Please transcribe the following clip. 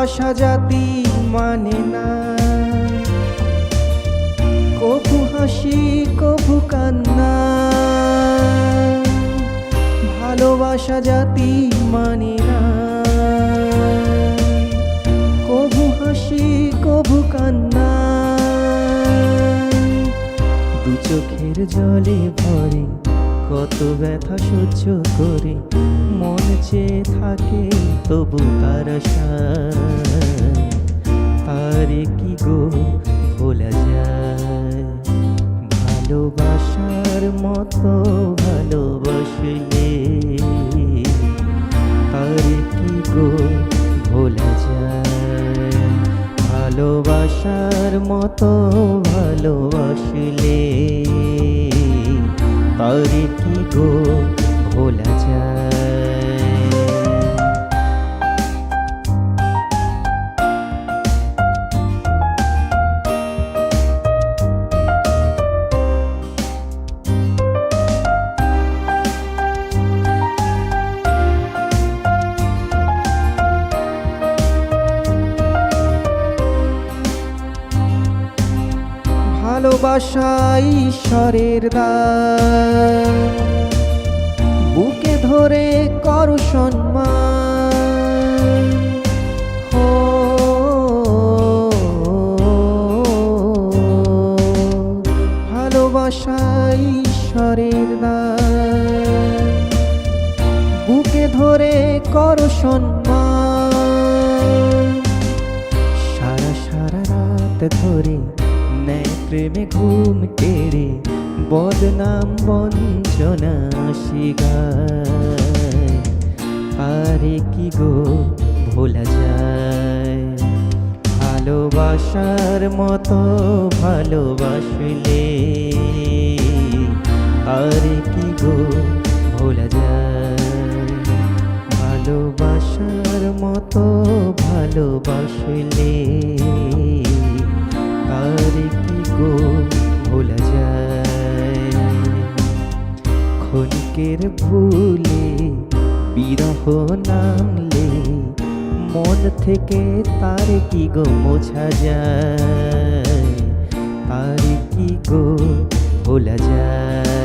ভালোবাসা জাতি মানে না, কভু হাসি কভু কান্না। ভালোবাসা জাতি মানে না, কভু হাসি কভু কান্না। দু চোখের জলে ভরে কত ব্যথা সহ্য করে মন চেয়ে থাকে তবু তার আশায়। তারে কি গো ভোলা যায়? ভালোবাসার মতো ভালোবাসলে তারে কি গো ভোলা যায়? ভালোবাসার মতো ভালোবাসলে তারে কি গো ভোলা যায়? ভালোবাসা ঈশ্বরের দান, বুকে ধরে করো সম্মান। ও ভালোবাসা ঈশ্বরের দান, বুকে ধরে করো সম্মান। সারা সারা রাত ধরে নেয় প্রেমে ঘুম কেড়ে বদনাম বঞ্চনা শিগায়। আরে কি গো ভোলা যায়? ভালোবাসার মতো ভালোবাসলে আরে কি গো ভোলা যায়? ভালোবাসার মতো ভালোবাসলে আরে কি গো ভোলা যায়? ক্ষণিকের ভুলে বিরহ নামলে মন থেকে তার কি গো মোছা যায়? তার কি গো ভোলা যায়?